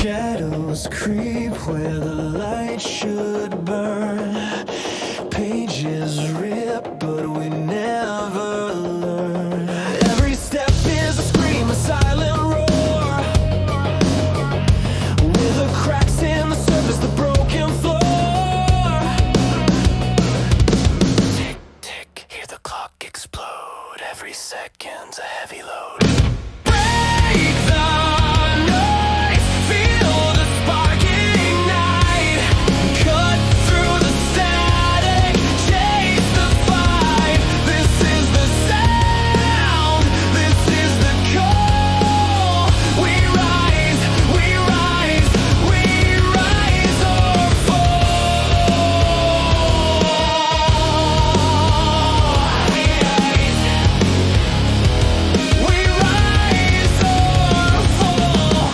Shadows creep where the light should burn. Pages rip, but we never learn. Every step is a scream, a silent roar, with the cracks in the surface, the broken floor. Tick, tick, hear the clock explode. Every second's a heavy load. Break the noise, feel the spark ignite. Cut through the static, chase the fight. This is the sound, this is the call. We rise, we rise, we rise or fall. We rise or fall.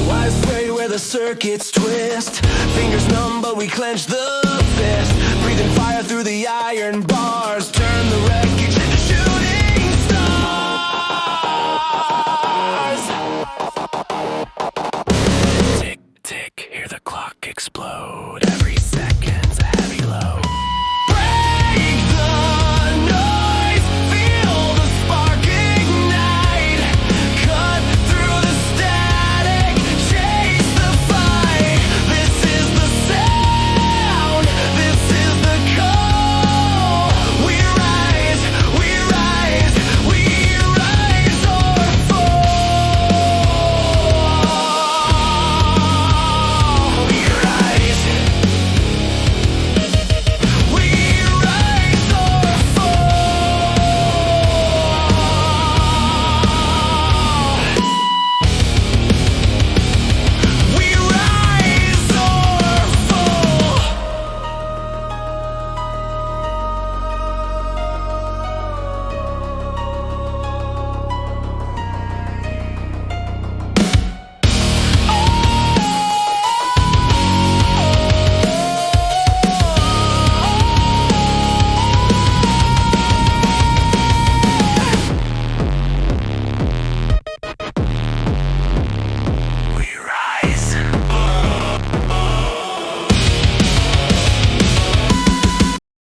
Why afraid where the circuits twist? Fingers numb, but we clench the fist. Breathing fire through the iron bars. Turn the wreckage into shooting stars. Tick, tick, hear the clock explode.